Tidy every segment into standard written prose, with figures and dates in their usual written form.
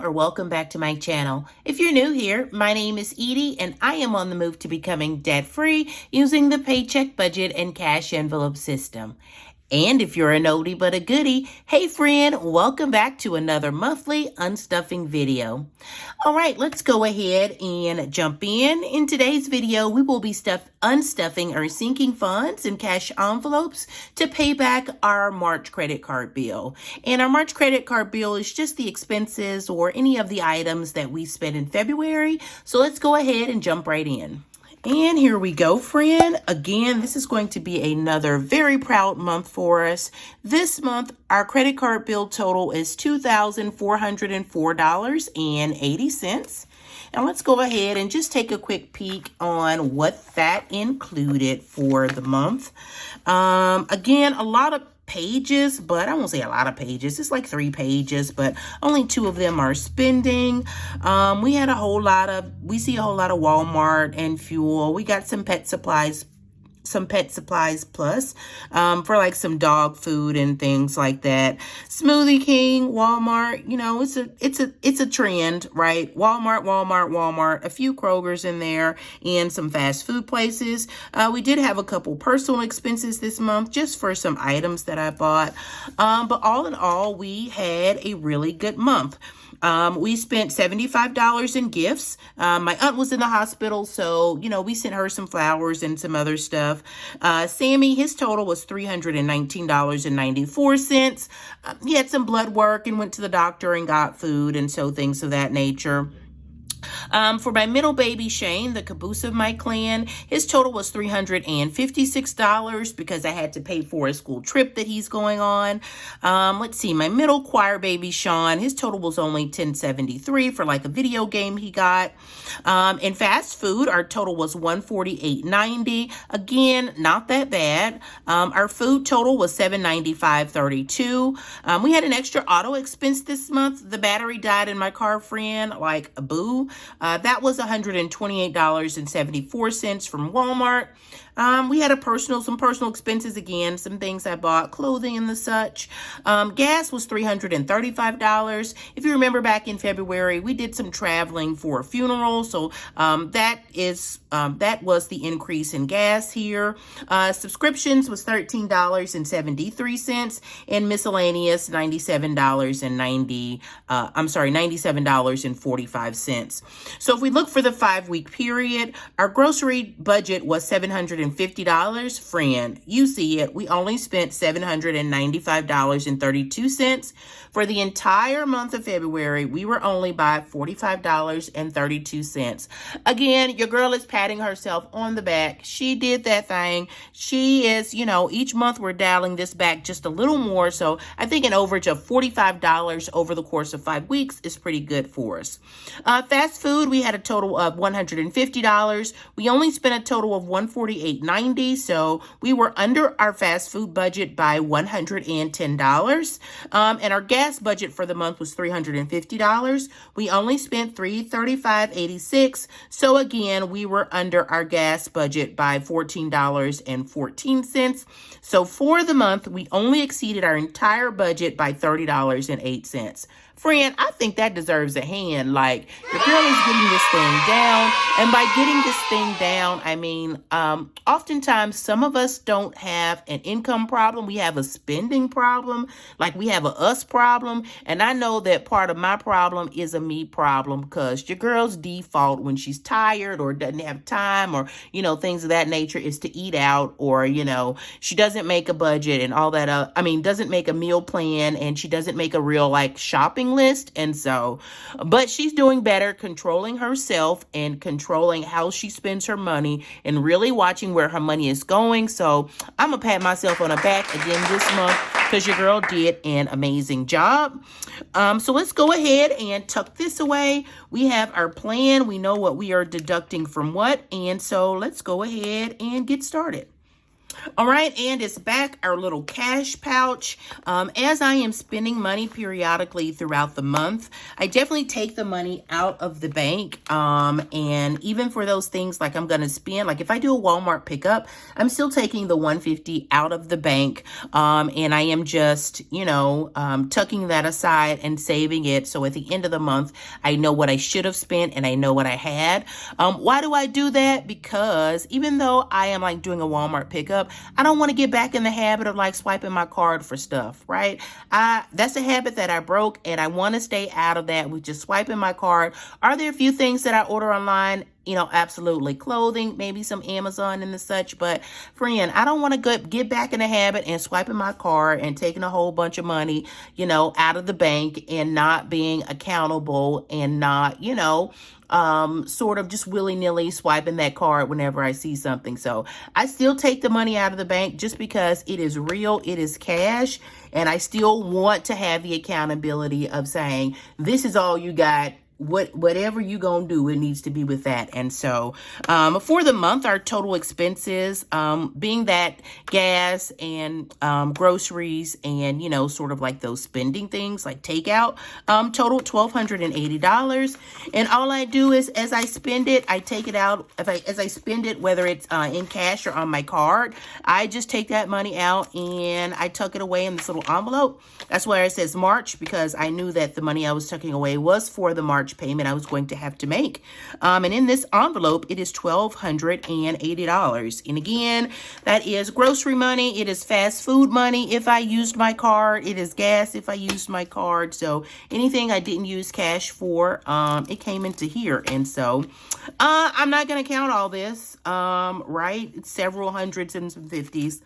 or welcome back to my channel. If you're new here, my name is Edie and I am on the move to becoming debt-free using the Paycheck budget and cash envelope system. And if you're an oldie but a goodie, hey friend, welcome back to another monthly unstuffing video. All right, let's go ahead and jump in. In today's video, we will be unstuffing or sinking funds in cash envelopes to pay back our March credit card bill. And our March credit card bill is just the expenses or any of the items that we spent in February. So let's go ahead and jump right in. And here we go, friend. Again, this is going to be another very proud month for us. This month, our credit card bill total is $2,404.80. Now let's go ahead and just take a quick peek on what that included for the month. Again, a lot of pages, but I won't say a lot of pages. It's like 3 pages, but only 2 of them are spending. We see a whole lot of Walmart and fuel. We got some pet supplies plus for like some dog food and things like that. Smoothie King, Walmart, you know, it's a trend, right? Walmart, a few Kroger's in there and some fast food places. We did have a couple personal expenses this month just for some items that I bought. But all in all, we had a really good month. We spent $75 in gifts. My aunt was in the hospital, so, you know, we sent her some flowers and some other stuff. Sammy, his total was $319.94. He had some blood work and went to the doctor and got food and so things of that nature. For my middle baby, Shane, the caboose of my clan, his total was $356 because I had to pay for a school trip that he's going on. Let's see, my middle choir baby, Sean, his total was only $10.73 for like a video game he got. In fast food, our total was $148.90. Again, not that bad. Our food total was $795.32. We had an extra auto expense this month. The battery died in my car, friend, like a boo. That was $128.74 from Walmart. We had some personal expenses again, some things I bought, clothing and the such. Gas was $335. If you remember back in February, we did some traveling for a funeral. So that was the increase in gas here. Subscriptions was $13.73 and miscellaneous $97.45. So if we look for the 5-week period, our grocery budget was $750. Friend, you see it. We only spent $795.32. For the entire month of February, we were only by $45.32. Again, your girl is patting herself on the back. She did that thing. She is, you know, each month we're dialing this back just a little more. So I think an overage of $45 over the course of 5 weeks is pretty good for us. Fast food, we had a total of $150. We only spent a total of $148.90. So we were under our fast food budget by $110. And our gas budget for the month was $350. We only spent $335.86. So again, we were under our gas budget by $14.14. So for the month, we only exceeded our entire budget by $30.08. Friend, I think that deserves a hand. Like, the girl is getting this thing down. And by getting this thing down, I mean, oftentimes some of us don't have an income problem. We have a spending problem. Like, we have a us problem. And I know that part of my problem is a me problem because your girl's default when she's tired or doesn't have time or, you know, things of that nature is to eat out, or, you know, she doesn't make a budget and all that. Doesn't make a meal plan, and she doesn't make a real like shopping list. And so, but she's doing better controlling herself and controlling how she spends her money and really watching where her money is going. So I'm gonna pat myself on the back again this month because your girl did an amazing job. So let's go ahead and tuck this away. We have our plan. We know what we are deducting from what. And so let's go ahead and get started. All right, and it's back, our little cash pouch. As I am spending money periodically throughout the month, I definitely take the money out of the bank. And even for those things like I'm going to spend, like if I do a Walmart pickup, I'm still taking the $150 out of the bank. And I am just, tucking that aside and saving it. So at the end of the month, I know what I should have spent and I know what I had. Why do I do that? Because even though I am like doing a Walmart pickup, I don't want to get back in the habit of like swiping my card for stuff, right? That's a habit that I broke, and I want to stay out of that with just swiping my card. Are there a few things that I order online? Absolutely. Clothing, maybe some Amazon and the such. But friend, I don't want to get back in the habit and swiping my card and taking a whole bunch of money, out of the bank and not being accountable and not, sort of just willy-nilly swiping that card whenever I see something. So I still take the money out of the bank just because it is real, it is cash, and I still want to have the accountability of saying, this is all you got. Whatever you gonna do, it needs to be with that. And so for the month, our total expenses, being that gas and groceries and sort of like those spending things like takeout, total $1,280. And all I do is as I spend it, I take it out. As I spend it, whether it's in cash or on my card, I just take that money out and I tuck it away in this little envelope. That's where it says March, because I knew that the money I was tucking away was for the March payment I was going to have to make. And in this envelope, it is $1,280. And again, that is grocery money. It is fast food money if I used my card. It is gas if I used my card. So anything I didn't use cash for, it came into here. And so I'm not going to count all this, right? It's several hundreds and some 50s.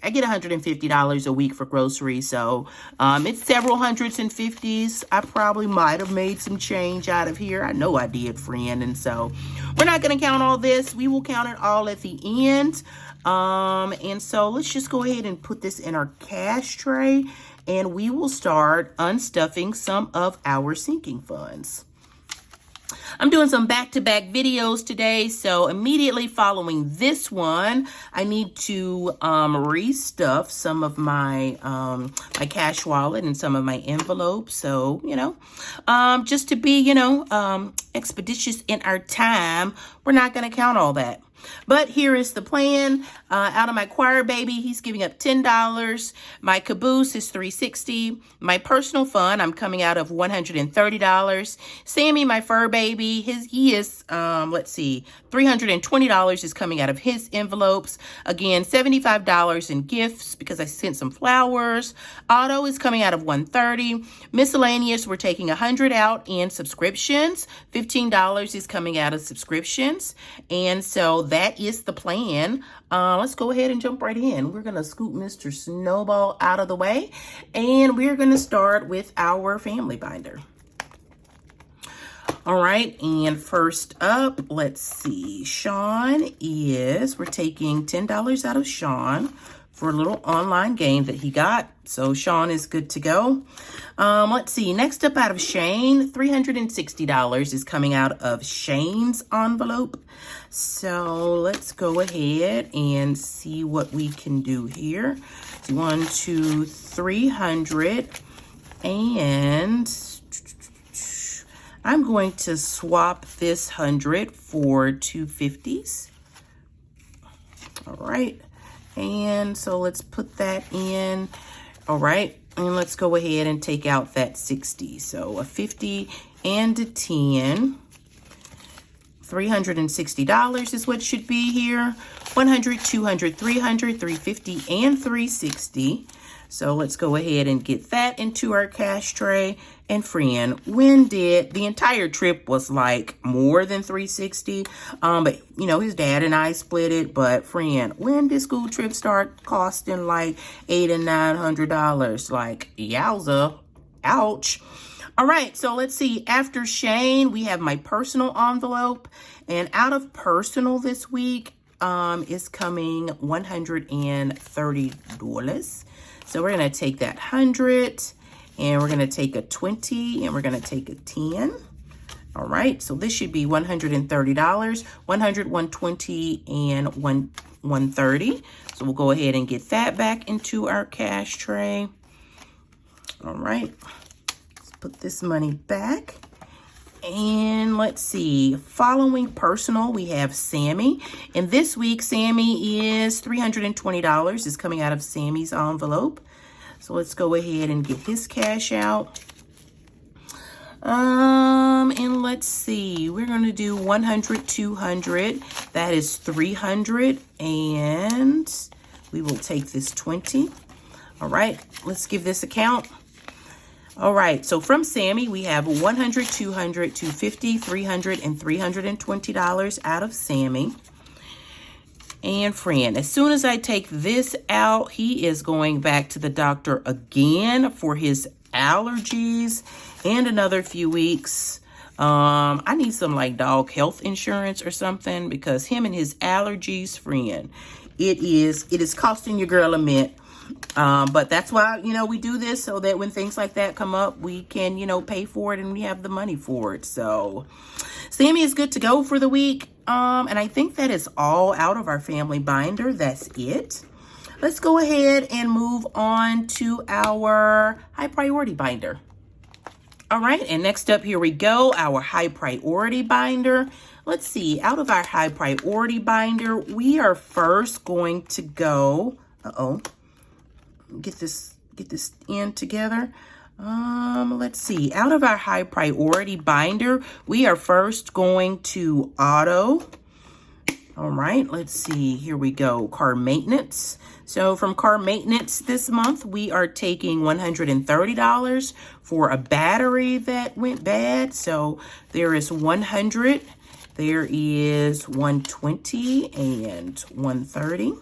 I get $150 a week for groceries, so it's several hundreds and 50s. I probably might have made some change out of here. I know I did, friend, and so we're not going to count all this. We will count it all at the end. And so let's just go ahead and put this in our cash tray, and we will start unstuffing some of our sinking funds. I'm doing some back-to-back videos today, so immediately following this one, I need to restuff some of my my cash wallet and some of my envelopes. So, just to be, expeditious in our time, we're not going to count all that. But here is the plan. Out of my choir baby, he's giving up $10. My caboose is $360. My personal fund, I'm coming out of $130. Sammy, my fur baby, he is $320 is coming out of his envelopes. Again, $75 in gifts because I sent some flowers. Otto is coming out of $130. Miscellaneous, we're taking $100 out in subscriptions. $15 is coming out of subscriptions. And so that is the plan. Let's go ahead and jump right in. We're going to scoop Mr. Snowball out of the way, and we're going to start with our family binder. All right, and first up, let's see. We're taking $10 out of Sean for a little online game that he got. So Sean is good to go. Let's see. Next up out of Shane, $360 is coming out of Shane's envelope. So let's go ahead and see what we can do here. 1, 2, 300. And I'm going to swap this 100 for 250s. All right. And so let's put that in. All right. And let's go ahead and take out that 60. So a 50 and a 10. $360 is what should be here. 100, 200, 300, 350, and 360. So let's go ahead and get that into our cash tray. And friend, the entire trip was like more than 360. But his dad and I split it. But friend, when did school trips start costing like $800 and $900? Like, yowza, ouch. All right, so let's see. After Shane, we have my personal envelope. And out of personal this week is coming $130. So we're going to take that 100, and we're going to take a 20, and we're going to take a 10. All right, so this should be $130, 100, 120, and 130. So we'll go ahead and get that back into our cash tray. All right, let's put this money back. And let's see, following personal, we have Sammy. And this week, Sammy is $320. It's coming out of Sammy's envelope. So let's go ahead and get his cash out. And let's see, we're going to do 100, 200. That is 300. And we will take this 20. All right, let's give this a count. All right, so from Sammy, we have 100, 200, 250, 300, and $320 out of Sammy. And friend, as soon as I take this out, he is going back to the doctor again for his allergies and another few weeks. I need some like dog health insurance or something because him and his allergies, friend, it is costing your girl a mint. But that's why, we do this so that when things like that come up, we can, pay for it and we have the money for it. So Sammy is good to go for the week. And I think that is all out of our family binder. That's it. Let's go ahead and move on to our high priority binder. All right. And next up, here we go. Our high priority binder. Let's see, out of our high priority binder, we are first going to go, get this in together. Let's see, out of our high priority binder, we are first going to auto. All right, let's see, here we go, car maintenance. So from car maintenance this month, we are taking $130 for a battery that went bad. So there is 100, there is 120 and 130.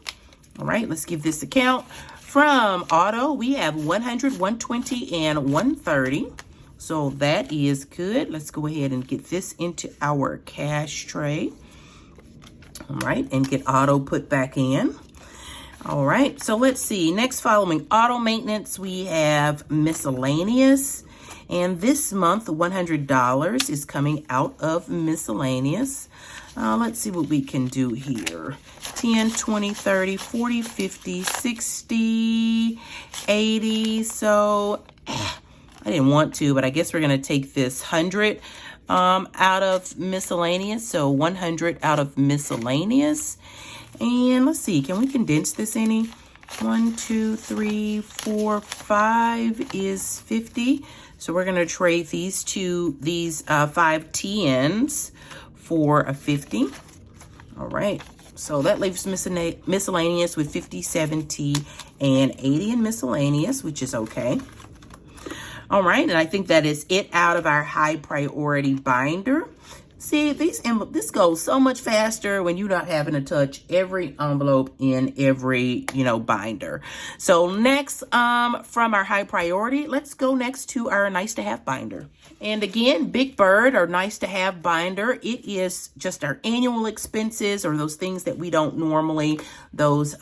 All right, let's give this a count. From auto, we have 100, 120, and 130. So that is good. Let's go ahead and get this into our cash tray. All right, and get auto put back in. All right, so let's see. Next, following auto maintenance, we have miscellaneous. And this month, $100 is coming out of miscellaneous. Let's see what we can do here. 10, 20, 30, 40, 50, 60, 80. So I didn't want to, but I guess we're going to take this 100 out of miscellaneous. So 100 out of miscellaneous. And let's see, can we condense this any? 1, 2, 3, 4, 5 is 50. So we're going to trade these 5 10s for a 50. All right. So that leaves miscellaneous with 50, 70, and 80 in miscellaneous, which is okay. All right. And I think that is it out of our high priority binder. See, this goes so much faster when you're not having to touch every envelope in every, binder. So next, from our high priority, let's go next to our nice to have binder. And again, Big Bird or nice to have binder, it is just our annual expenses or those things that we don't normally, those,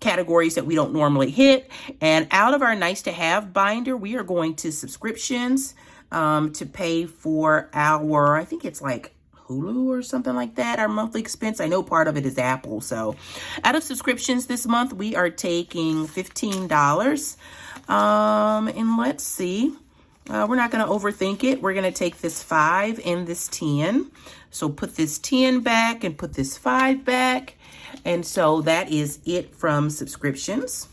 categories that we don't normally hit. And out of our nice to have binder, we are going to subscriptions, to pay for our, I think it's like Hulu or something like that, our monthly expense. I know part of it is Apple. So out of subscriptions this month, we are taking $15. And let's see, we're not going to overthink it. We're going to take this 5 and this 10. So put this 10 back and put this 5 back. And so that is it from subscriptions.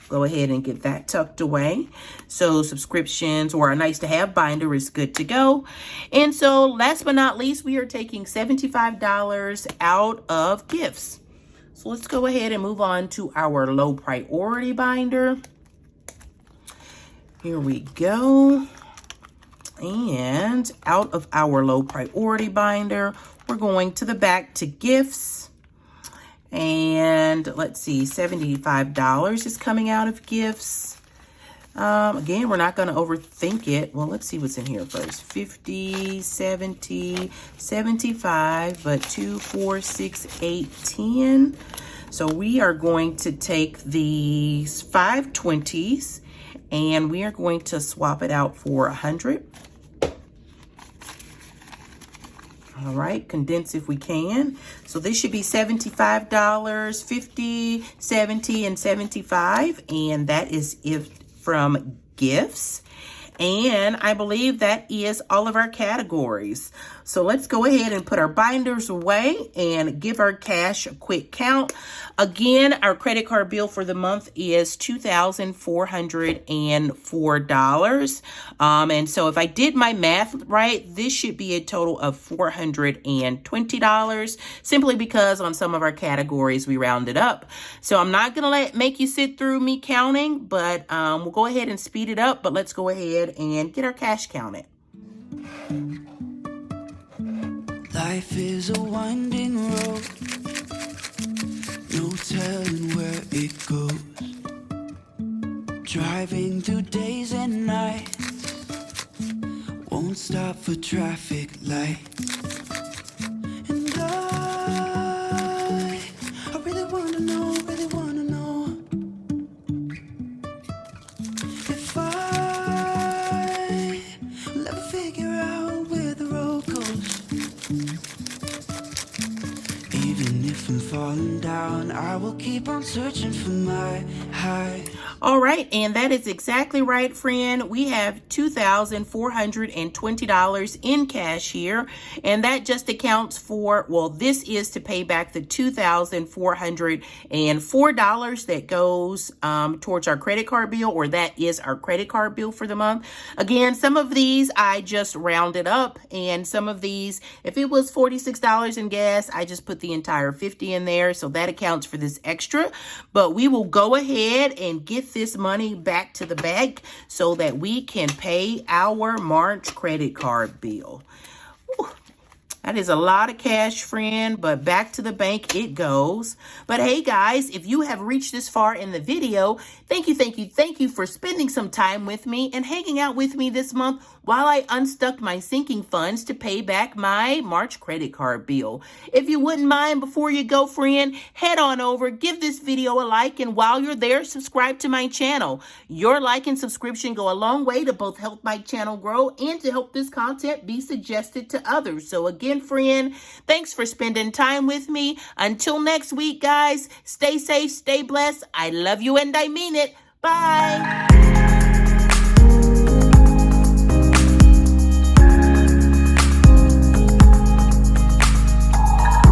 Go ahead and get that tucked away. So subscriptions or a nice to have binder is good to go. And so last but not least, we are taking $75 out of gifts. So let's go ahead and move on to our low priority binder. Here we go. And out of our low priority binder, we're going to the back to gifts. And let's see, $75 is coming out of gifts. Again, we're not going to overthink it. Well, let's see what's in here first. 50, 70, 75, but 2, 4, 6, 8, 10. So we are going to take these 5 20s and we are going to swap it out for 100. All right, condense if we can. So this should be $75, $50, $70, and $75. And that is it from gifts. And I believe that is all of our categories. So let's go ahead and put our binders away and give our cash a quick count. Again, our credit card bill for the month is $2,404. And so if I did my math right, this should be a total of $420, simply because on some of our categories we rounded up. So I'm not going to make you sit through me counting, but we'll go ahead and speed it up. But let's go ahead and get our cash counted. Life is a winding road, no telling where it goes. Driving through days and nights, won't stop for traffic lights. And I really wanna know if I will ever figure out where the road goes. Even if I'm falling down, I will keep on searching for my high. All right, and that is exactly right, friend. We have $2,420 in cash here, and that just accounts for, well, this is to pay back the $2,404 that goes towards our credit card bill, or that is our credit card bill for the month. Again, some of these I just rounded up, and some of these, if it was $46 in gas, I just put the entire $50 in there, so that accounts for this extra. But we will go ahead and get this money back to the bank so that we can pay our March credit card bill. Whew. That is a lot of cash, friend, but back to the bank it goes. But hey, guys, if you have reached this far in the video, thank you for spending some time with me and hanging out with me this month while I unstuck my sinking funds to pay back my March credit card bill. If you wouldn't mind, before you go, friend, head on over, give this video a like, and while you're there, subscribe to my channel. Your like and subscription go a long way to both help my channel grow and to help this content be suggested to others. So again, friend, thanks for spending time with me. Until next week, guys, stay safe, stay blessed. I love you and I mean it. Bye.